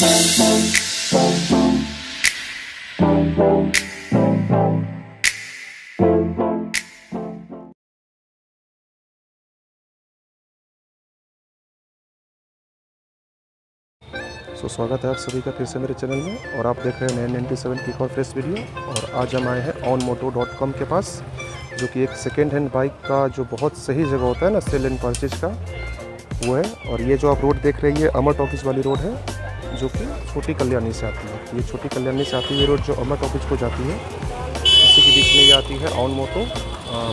स्वागत है आप सभी का फिर से मेरे चैनल में, और आप देख रहे हैं 997 की एक और फ्रेश वीडियो। और आज हम आए हैं onmoto.com के पास, जो कि एक सेकेंड हैंड बाइक का जो बहुत सही जगह होता है ना सेल एंड परचेज का, वो है। और ये जो आप रोड देख रहे हैं ये अमर टॉकीज वाली रोड है, जो कि छोटी कल्याणी से आती है। ये छोटी कल्याणी से आती हुई रोड जो अमर टॉकीज को जाती है, इसी के बीच में ये आती है onmoto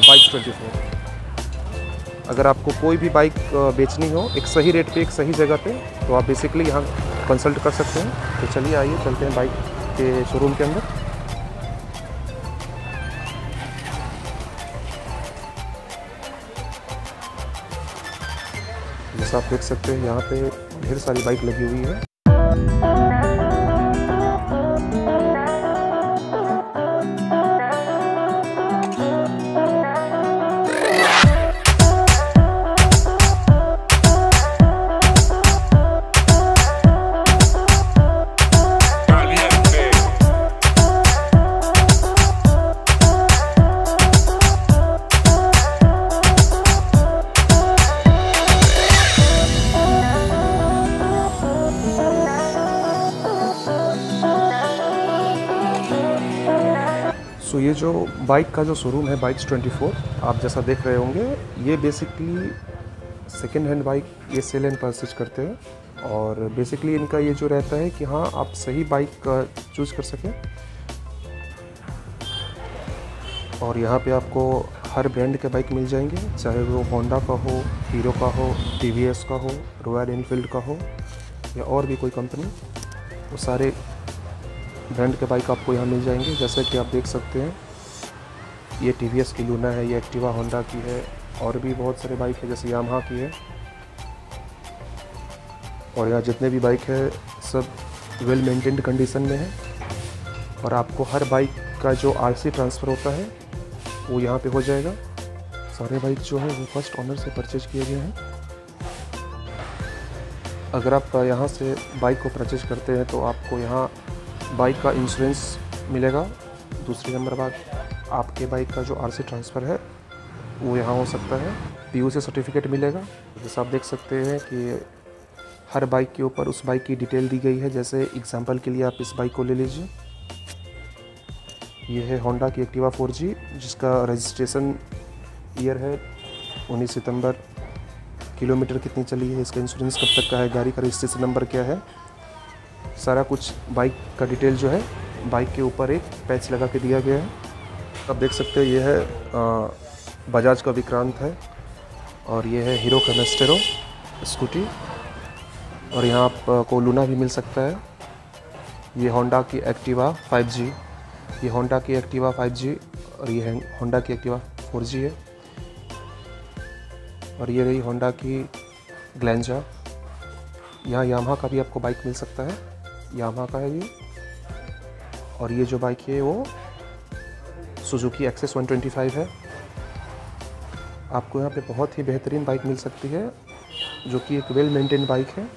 बाइक्स 24। अगर आपको कोई भी बाइक बेचनी हो एक सही रेट पे एक सही जगह पे, तो आप बेसिकली यहाँ कंसल्ट कर सकते हैं। तो चलिए आइए चलते हैं बाइक के शोरूम के अंदर। जैसा आप देख सकते हैं यहाँ पे ढेर सारी बाइक लगी हुई है। सो ये जो बाइक का जो शोरूम है बाइक्स 24, आप जैसा देख रहे होंगे, ये बेसिकली सेकेंड हैंड बाइक ये सेल एंड परचेज करते हैं। और बेसिकली इनका ये जो रहता है कि हाँ आप सही बाइक चूज़ कर सकें। और यहाँ पे आपको हर ब्रांड के बाइक मिल जाएंगे, चाहे वो होंडा का हो, हीरो का हो, टीवीएस का हो, रॉयल एनफील्ड का हो, या और भी कोई कंपनी, वो सारे ब्रांड के बाइक आपको यहाँ मिल जाएंगे। जैसे कि आप देख सकते हैं ये टीवीएस की लूना है, ये एक्टिवा होंडा की है, और भी बहुत सारे बाइक है जैसे यामाहा की है। और यहाँ जितने भी बाइक है सब वेल मेंटेन्ड कंडीशन में है। और आपको हर बाइक का जो आरसी ट्रांसफ़र होता है वो यहाँ पे हो जाएगा। सारे बाइक जो है वो फर्स्ट ऑनर से परचेज किए गए हैं। अगर आप यहाँ से बाइक को परचेज करते हैं तो आपको यहाँ बाइक का इंश्योरेंस मिलेगा। दूसरी नंबर बात, आपके बाइक का जो आरसी ट्रांसफ़र है वो यहाँ हो सकता है। पीयूसी सर्टिफिकेट मिलेगा। जैसे आप देख सकते हैं कि हर बाइक के ऊपर उस बाइक की डिटेल दी गई है। जैसे एग्जांपल के लिए आप इस बाइक को ले लीजिए, ये है होंडा की एक्टिवा 4G, जिसका रजिस्ट्रेशन ईयर है 19 सितंबर, किलोमीटर कितनी चली है, इसका इंश्योरेंस कब तक का है, गाड़ी का रजिस्ट्रेशन नंबर क्या है, सारा कुछ बाइक का डिटेल जो है बाइक के ऊपर एक पैच लगा के दिया गया है। आप देख सकते हैं ये है बजाज का विक्रांत है, और ये है हीरो का मेस्टेरो स्कूटी। और यहाँ आपको लूना भी मिल सकता है। ये होंडा की एक्टिवा 5G, ये होंडा की एक्टिवा 5G, और ये है होंडा की एक्टिवा 4G है। और ये रही होंडा की ग्लेंजा। यहाँ यामाहा का भी आपको बाइक मिल सकता है, यामाहा का है ये। और ये जो बाइक है वो सुजुकी एक्सेस 125 है। आपको यहाँ पे बहुत ही बेहतरीन बाइक मिल सकती है, जो कि एक वेल मेंटेन बाइक है।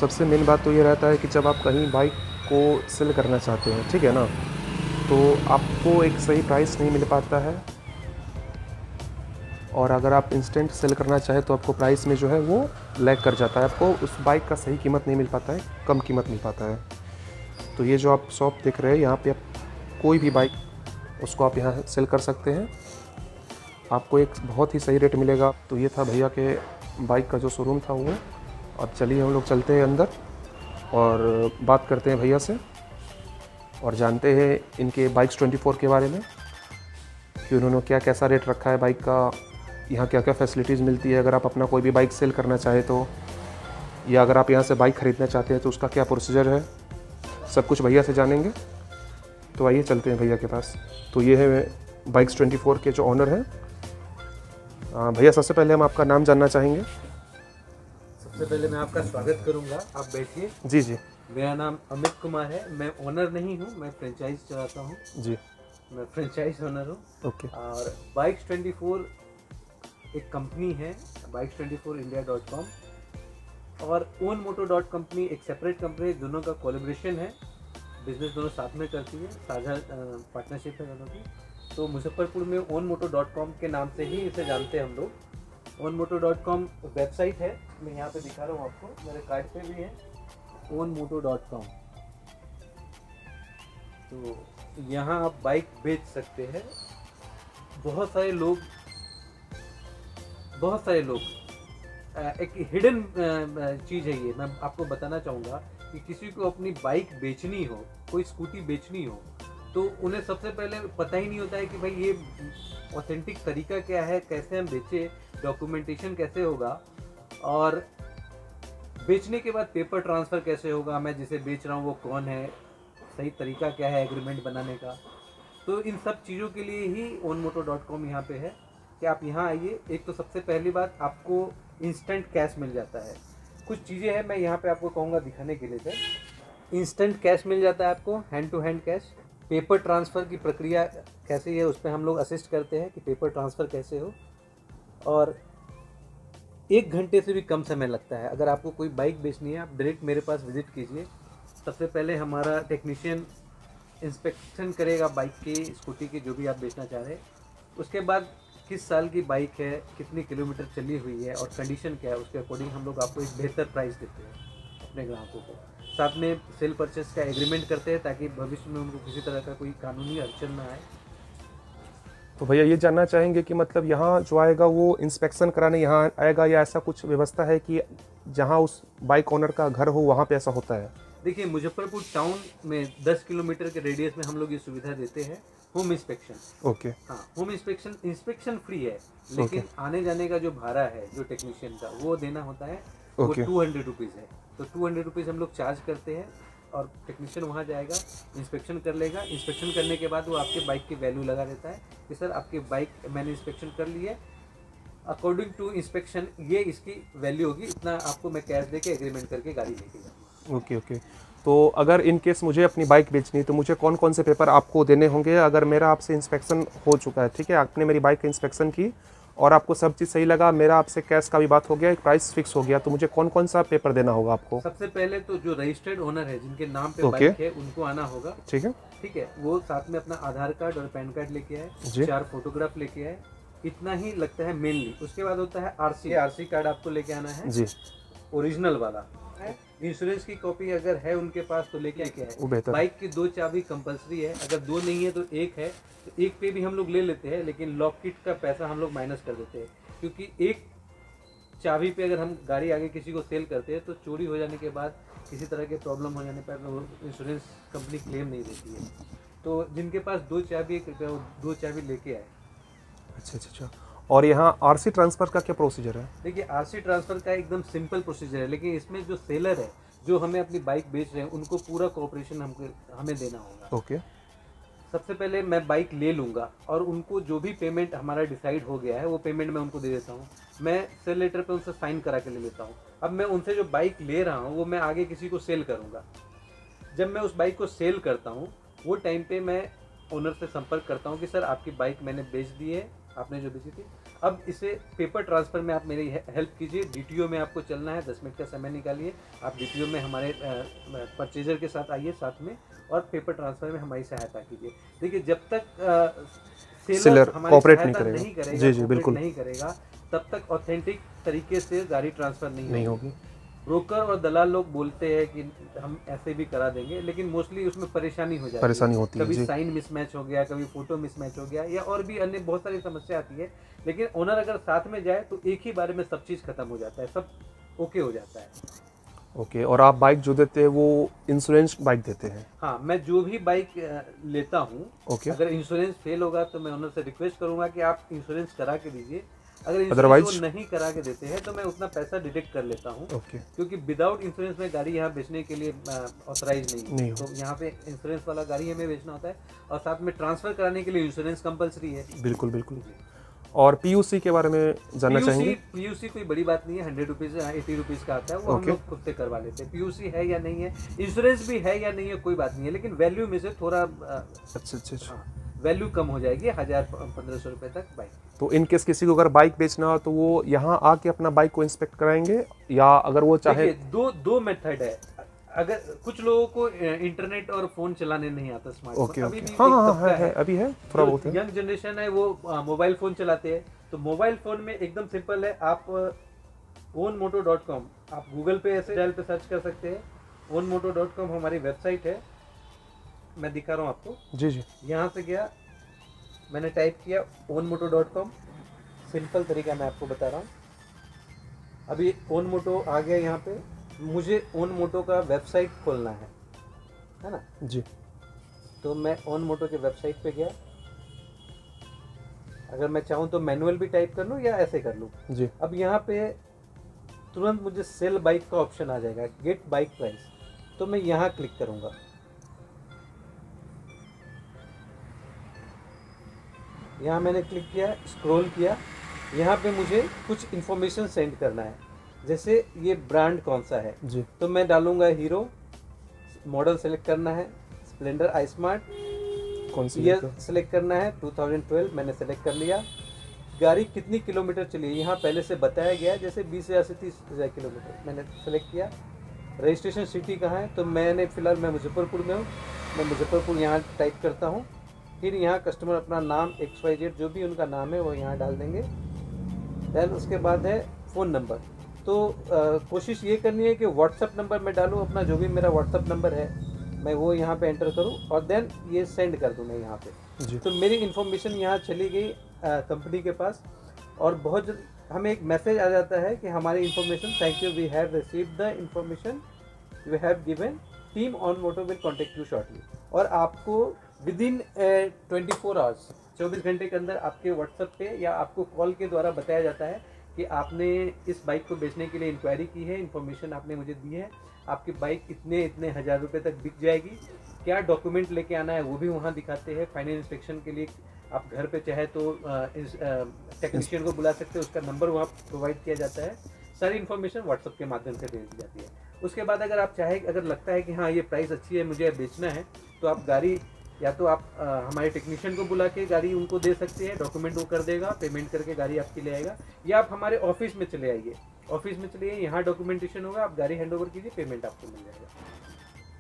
सबसे मेन बात तो ये रहता है कि जब आप कहीं बाइक को सेल करना चाहते हैं, ठीक है ना, तो आपको एक सही प्राइस नहीं मिल पाता है। और अगर आप इंस्टेंट सेल करना चाहें तो आपको प्राइस में जो है वो लैग कर जाता है, आपको उस बाइक का सही कीमत नहीं मिल पाता है, कम कीमत मिल पाता है। तो ये जो आप शॉप देख रहे हैं, यहाँ पे आप कोई भी बाइक उसको आप यहाँ सेल कर सकते हैं, आपको एक बहुत ही सही रेट मिलेगा। तो ये था भैया के बाइक का जो शोरूम था वो। अब चलिए हम लोग चलते हैं अंदर और बात करते हैं भैया से, और जानते हैं इनके बाइक्स 24 के बारे में, कि उन्होंने क्या कैसा रेट रखा है बाइक का, यहाँ क्या क्या फैसिलिटीज़ मिलती है अगर आप अपना कोई भी बाइक सेल करना चाहें तो, या अगर आप यहाँ से बाइक ख़रीदना चाहते हैं तो उसका क्या प्रोसीजर है, सब कुछ भैया से जानेंगे। तो आइए चलते हैं भैया के पास। तो ये है बाइक्स 24 के जो ऑनर हैं। भैया सबसे पहले हम आपका नाम जानना चाहेंगे। सबसे पहले मैं आपका स्वागत करूंगा, आप बैठिए। जी जी। मेरा नाम अमित कुमार है, मैं ओनर नहीं हूं, मैं फ्रेंचाइज चलाता हूं जी, मैं फ्रेंचाइज ओनर हूं। ओके। और बाइक्स 24 एक कंपनी है, बाइक्स 24 India.com। और ओन मोटो डॉट कंपनी एक सेपरेट कंपनी, दोनों का कोलैबोरेशन है, बिजनेस दोनों साथ में करती है, साझा पार्टनरशिप है दोनों की। तो मुजफ्फरपुर में ओन मोटो डॉट कॉम के नाम से ही इसे जानते हैं हम लोग। ओन मोटो डॉट कॉम वेबसाइट है, मैं यहाँ पे दिखा रहा हूँ आपको, मेरे कार्ड पे भी है onmoto.com। तो यहाँ आप बाइक बेच सकते हैं। बहुत सारे लोग एक हिडन चीज़ है ये, मैं आपको बताना चाहूँगा कि किसी को अपनी बाइक बेचनी हो, कोई स्कूटी बेचनी हो, तो उन्हें सबसे पहले पता ही नहीं होता है कि भाई ये ऑथेंटिक तरीका क्या है, कैसे हम बेचें, डॉक्यूमेंटेशन कैसे होगा, और बेचने के बाद पेपर ट्रांसफ़र कैसे होगा, मैं जिसे बेच रहा हूँ वो कौन है, सही तरीका क्या है एग्रीमेंट बनाने का। तो इन सब चीज़ों के लिए ही onmoto.com यहाँ पे है कि आप यहाँ आइए। एक तो सबसे पहली बात, आपको इंस्टेंट कैश मिल जाता है। कुछ चीज़ें हैं मैं यहाँ पे आपको कहूँगा दिखाने के लिए सर। इंस्टेंट कैश मिल जाता है आपको, hand to hand cash. Paper transfer की प्रक्रिया कैसे है उस पर हम लोग असिस्ट करते हैं कि पेपर ट्रांसफ़र कैसे हो, और 1 घंटे से भी कम समय लगता है। अगर आपको कोई बाइक बेचनी है, आप डायरेक्ट मेरे पास विजिट कीजिए। सबसे पहले हमारा टेक्नीशियन इंस्पेक्शन करेगा बाइक की, स्कूटी की, जो भी आप बेचना चाह रहे हैं। उसके बाद किस साल की बाइक है, कितनी किलोमीटर चली हुई है और कंडीशन क्या है, उसके अकॉर्डिंग हम लोग आपको एक बेहतर प्राइस देते हैं अपने ग्राहकों को। साथ में सेल परचेस का एग्रीमेंट करते हैं ताकि भविष्य में उनको किसी तरह का कोई कानूनी अड़चन ना आए। तो भैया ये जानना चाहेंगे कि मतलब यहाँ जो आएगा वो इंस्पेक्शन कराने यहाँ आएगा, या ऐसा कुछ व्यवस्था है कि जहाँ उस बाइक ओनर का घर हो वहाँ पे ऐसा होता है? देखिए, मुजफ्फरपुर टाउन में 10 किलोमीटर के रेडियस में हम लोग ये सुविधा देते हैं, होम इंस्पेक्शन। ओके। हाँ, होम इंस्पेक्शन फ्री है, लेकिन आने जाने का जो भाड़ा है जो टेक्नीशियन का वो देना होता है, वो 200 रुपीज़ है। तो 200 रुपीज़ हम लोग चार्ज करते हैं और टेक्नीशियन वहाँ जाएगा, इंस्पेक्शन कर लेगा। इंस्पेक्शन करने के बाद वो आपके बाइक की वैल्यू लगा देता है कि सर आपकी बाइक मैंने इंस्पेक्शन कर ली है, अकॉर्डिंग टू इंस्पेक्शन ये इसकी वैल्यू होगी, इतना आपको मैं कैश दे के एग्रीमेंट करके गाड़ी लेके जाऊँगा। Okay okay. तो अगर इन केस मुझे अपनी बाइक बेचनी है तो मुझे कौन कौन से पेपर आपको देने होंगे? अगर मेरा आपसे इंस्पेक्शन हो चुका है, ठीक है, आपने मेरी बाइक का इंस्पेक्शन की और आपको सब चीज़ सही लगा, मेरा आपसे कैश का भी बात हो गया, एक प्राइस फिक्स हो गया, तो मुझे कौन कौन सा पेपर देना होगा आपको? सबसे पहले तो जो रजिस्टर्ड ओनर है, जिनके नाम पे बाइक है, उनको आना होगा। ठीक है, ठीक है, वो साथ में अपना आधार कार्ड और पैन कार्ड लेके आए, 4 फोटोग्राफ लेके आए, इतना ही लगता है मेनली। उसके बाद होता है आरसी कार्ड आपको लेके आना है जी, ओरिजिनल वाला। इंश्योरेंस की कॉपी अगर है उनके पास तो लेके आए। बाइक की 2 चाबी कंपलसरी है, अगर 2 नहीं है तो 1 है, तो 1 पे भी हम लोग ले लेते हैं, लेकिन लॉक किट का पैसा हम लोग माइनस कर देते हैं, क्योंकि 1 चाबी पे अगर हम गाड़ी आगे किसी को सेल करते हैं तो चोरी हो जाने के बाद किसी तरह के प्रॉब्लम हो जाने पर इंश्योरेंस कंपनी क्लेम नहीं देती है। तो जिनके पास 2 चाबी है, कृपया वो 2 चाबी लेके आए। अच्छा। और यहाँ आरसी ट्रांसफ़र का क्या प्रोसीजर है? देखिए, आरसी ट्रांसफ़र का एकदम सिंपल प्रोसीजर है, लेकिन इसमें जो सेलर है, जो हमें अपनी बाइक बेच रहे हैं, उनको पूरा कोऑपरेशन हमें देना होगा। ओके। सबसे पहले मैं बाइक ले लूँगा और उनको जो भी पेमेंट हमारा डिसाइड हो गया है वो पेमेंट मैं उनको दे देता हूँ। मैं सेल लेटर पे उनसे साइन करा के ले लेता हूँ। अब मैं उनसे जो बाइक ले रहा हूँ वो मैं आगे किसी को सेल करूँगा। जब मैं उस बाइक को सेल करता हूँ वो टाइम पे मैं ओनर से संपर्क करता हूँ कि सर आपकी बाइक मैंने बेच दी है, आपने जो बेची थी, अब इसे पेपर ट्रांसफ़र में आप मेरी हेल्प कीजिए। डीटीओ में आपको चलना है, 10 मिनट का समय निकालिए, आप डीटीओ में हमारे परचेजर के साथ आइए साथ में, और पेपर ट्रांसफ़र में हमारी सहायता कीजिए। देखिए, जब तक सेलर कोऑपरेट नहीं करेगा, जी बिल्कुल नहीं करेगा, तब तक ऑथेंटिक तरीके से गाड़ी ट्रांसफ़र नहीं होगी। ब्रोकर और दलाल लोग बोलते हैं कि हम ऐसे भी करा देंगे, लेकिन मोस्टली उसमें परेशानी होती है। कभी साइन मिसमैच हो गया, कभी फोटो मिसमैच हो गया, या और भी अन्य बहुत सारी समस्या आती है। लेकिन ओनर अगर साथ में जाए तो एक ही बारे में सब चीज़ खत्म हो जाता है, सब ओके हो जाता है। ओके। और आप बाइक जो देते हैं वो इंश्योरेंस बाइक देते हैं? हाँ, मैं जो भी बाइक लेता हूँ, अगर इंश्योरेंस फेल होगा तो मैं ओनर से रिक्वेस्ट करूँगा कि आप इंश्योरेंस करा के दीजिए। अगर इंश्योरेंस नहीं करा के देते हैं तो मैं उतना पैसा डिडक्ट कर लेता हूँ, क्योंकि विदाउट इंश्योरेंस में गाड़ी यहाँ बेचने के लिए ऑथराइज नहीं। तो यहाँ पे इंश्योरेंस वाला गाड़ी हमें बेचना होता है, और साथ में ट्रांसफर कराने के लिए इंश्योरेंस कंपलसरी है। बिल्कुल। और पीयूसी के बारे में जानना चाहेंगे? पीयूसी कोई बड़ी बात नहीं है, 100 रुपीज़ 80 रुपीज़ का आता है, वो हम लोग खुद से करवा लेते हैं। पीयूसी है या नहीं है, इंश्योरेंस भी है या नहीं है, कोई बात नहीं है, लेकिन वैल्यू में से थोड़ा अच्छा। वैल्यू कम हो जाएगी 1000-1500 रुपए तक बाइक। तो इन केस किसी को अगर बाइक बेचना हो तो वो यहाँ आके अपना बाइक को इंस्पेक्ट कराएंगे, या अगर वो चाहे? दो मेथड है। अगर कुछ लोगों को इंटरनेट और फोन चलाने नहीं आता, स्मार्टफोन ओके अभी ओके, भी हाँ, है अभी है थोड़ा बहुत है। यंग जनरेशन है वो मोबाइल फोन चलाते हैं, तो मोबाइल फोन में एकदम सिंपल है। आप ownmoto.com आप गूगल पे ऐसे डायल पे सर्च कर सकते हैं। ownmoto.com हमारी वेबसाइट है, मैं दिखा रहा हूँ आपको। जी जी, यहाँ से गया, मैंने टाइप किया ownmoto.com, सिंपल तरीका मैं आपको बता रहा हूँ। अभी ownmoto आ गया यहाँ पे, मुझे ownmoto का वेबसाइट खोलना है ना जी। तो मैं ownmoto के वेबसाइट पे गया। अगर मैं चाहूँ तो मैनुअल भी टाइप कर लूँ या ऐसे कर लूँ जी। अब यहाँ पे तुरंत मुझे सेल बाइक का ऑप्शन आ जाएगा, गेट बाइक प्राइस, तो मैं यहाँ क्लिक करूँगा। यहाँ मैंने क्लिक किया, स्क्रॉल किया, यहाँ पे मुझे कुछ इन्फॉर्मेशन सेंड करना है, जैसे ये ब्रांड कौन सा है जी। तो मैं डालूंगा हीरो, मॉडल सेलेक्ट करना है स्प्लेंडर आई स्मार्ट, कौन सी ईयर सेलेक्ट करना है 2012, मैंने सेलेक्ट कर लिया। गाड़ी कितनी किलोमीटर चली है यहाँ पहले से बताया गया है, जैसे 20,000 से 30,000 किलोमीटर, मैंने सेलेक्ट किया। रजिस्ट्रेशन सिटी कहाँ है तो मैंने फ़िलहाल मैं मुजफ्फरपुर में हूँ, मैं मुजफ्फरपुर यहाँ टाइप करता हूँ। फिर यहाँ कस्टमर अपना नाम XYZ जो भी उनका नाम है वो यहाँ डाल देंगे। देन उसके बाद है फ़ोन नंबर, तो कोशिश ये करनी है कि व्हाट्सअप नंबर मैं डालूँ अपना, जो भी मेरा व्हाट्सअप नंबर है मैं वो यहाँ पे एंटर करूँ और देन ये सेंड कर दूँ मैं यहाँ पे। तो मेरी इन्फॉर्मेशन यहाँ चली गई कंपनी के पास, और बहुत हमें एक मैसेज आ जाता है कि हमारी information, thank you, we have received the information you have given, team ownmoto will contact you shortly. और आपको विद इन 24 आवर्स, 24 घंटे के अंदर आपके व्हाट्सएप पे या आपको कॉल के द्वारा बताया जाता है कि आपने इस बाइक को बेचने के लिए इंक्वायरी की है, इन्फॉर्मेशन आपने मुझे दी है, आपकी बाइक इतने 1000 रुपये तक बिक जाएगी, क्या डॉक्यूमेंट लेके आना है वो भी वहाँ दिखाते हैं। फाइनल इंस्पेक्शन के लिए आप घर पे चाहे तो टेक्नीशियन को बुला सकते हैं, उसका नंबर वहाँ प्रोवाइड किया जाता है। सारी इन्फॉर्मेशन व्हाट्सएप के माध्यम से दे दी जाती है। उसके बाद अगर आप चाहे, अगर लगता है कि हाँ ये प्राइस अच्छी है, मुझे बेचना है, तो आप गाड़ी या तो आप हमारे टेक्नीशियन को बुला के गाड़ी उनको दे सकते हैं, डॉक्यूमेंट वो कर देगा, पेमेंट करके गाड़ी आपकी ले आएगा, या आप हमारे ऑफिस में चले आइए, ऑफिस में चलिए, यहाँ डॉक्यूमेंटेशन होगा, आप गाड़ी हैंड ओवर कीजिए, पेमेंट आपको मिल जाएगा।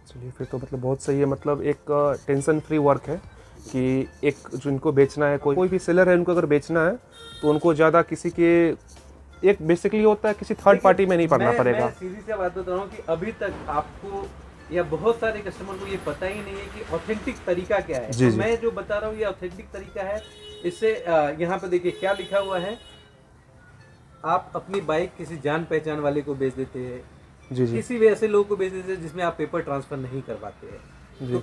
चलिए फिर तो मतलब बहुत सही है, मतलब एक टेंशन फ्री वर्क है कि एक जो इनको बेचना है, कोई भी सेलर है उनको अगर बेचना है तो उनको ज़्यादा किसी के एक बेसिकली होता है किसी थर्ड पार्टी में नहीं पड़ना पड़ेगा। मैं सीधी सी बात बता रहा हूँ कि अभी तक आपको या बहुत सारे कस्टमर को ये पता ही नहीं है कि ऑथेंटिक तरीका क्या है। तो मैं जो बता रहा हूँ ये ऑथेंटिक तरीका है। इससे यहाँ पे देखिए क्या लिखा हुआ है, आप अपनी बाइक किसी जान पहचान वाले को बेच देते हैं, जी जी, किसी भी ऐसे लोग को बेच देते हैं जिसमें आप पेपर ट्रांसफर नहीं करवाते हैं। तो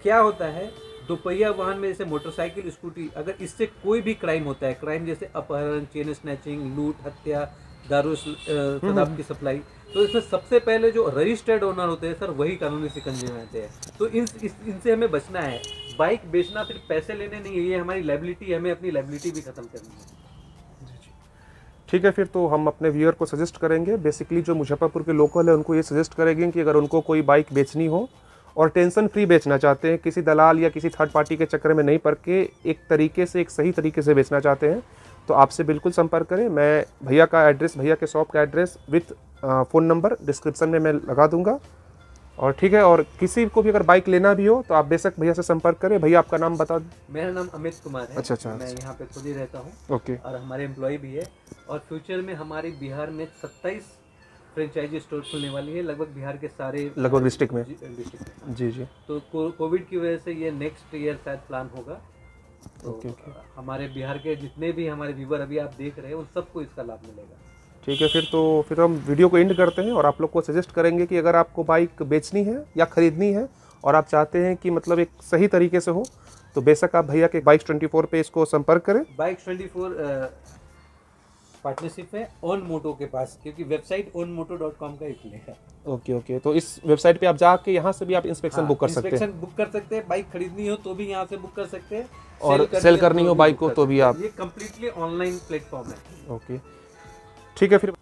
क्या होता है, दोपहिया वाहन में जैसे मोटरसाइकिल, स्कूटी, अगर इससे कोई भी क्राइम होता है, क्राइम जैसे अपहरण, चेन स्नैचिंग, लूट, हत्या, दारू शराब की सप्लाई, तो इसमें सबसे पहले जो रजिस्टर्ड ओनर होते हैं सर वही कानूनी शिकंजे में आते हैं। तो इनसे हमें बचना है। बाइक बेचना सिर्फ पैसे लेने नहीं है, ये हमारी लायबिलिटी है, हमें अपनी लायबिलिटी भी खत्म करनी है। ठीक है, फिर तो हम अपने व्यूअर को सजेस्ट करेंगे, बेसिकली जो मुजफ्फरपुर के लोकल है उनको ये सजेस्ट करेंगे कि अगर उनको कोई बाइक बेचनी हो और टेंशन फ्री बेचना चाहते हैं, किसी दलाल या किसी थर्ड पार्टी के चक्कर में नहीं पड़ के एक तरीके से, एक सही तरीके से बेचना चाहते हैं, तो आपसे बिल्कुल संपर्क करें। मैं भैया का एड्रेस, भैया के शॉप का address with phone number description में मैं लगा दूंगा। और ठीक है, और किसी को भी अगर बाइक लेना भी हो तो आप बेशक भैया से संपर्क करें। भैया आपका नाम बता दें। मेरा नाम अमित कुमार है। अच्छा, मैं यहाँ पे खुद ही रहता हूँ। ओके। और हमारे एम्प्लॉय भी है, और फ्यूचर में हमारी बिहार में 27 फ्रेंचाइजी स्टोर खुलने वाली है, लगभग बिहार के सारे लगभग डिस्ट्रिक्ट में। जी जी। तो कोविड की वजह से ये नेक्स्ट ईयर शायद प्लान होगा। तो ओके। हमारे बिहार के जितने भी हमारे व्यूवर अभी आप देख रहे हैं उन सबको इसका लाभ मिलेगा। ठीक है, फिर हम वीडियो को एंड करते हैं और आप लोग को सजेस्ट करेंगे कि अगर आपको बाइक बेचनी है या ख़रीदनी है और आप चाहते हैं कि मतलब एक सही तरीके से हो, तो बेशक आप भैया के बाइक्स 24 पे इसको संपर्क करें। बाइक्स 24 पार्टनरशिप है ownmoto के पास, क्योंकि वेबसाइट ownmoto.com का ही खुलेगा। ओके, तो इस वेबसाइट पे आप जाके यहाँ से भी आप इंस्पेक्शन बुक कर सकते हैं। इंस्पेक्शन बुक कर सकते हैं, बाइक खरीदनी हो तो भी यहाँ से बुक कर सकते हैं, और सेल करनी हो बाइक को तो भी आप, ये कम्प्लीटली ऑनलाइन प्लेटफॉर्म है। ओके, ठीक है फिर।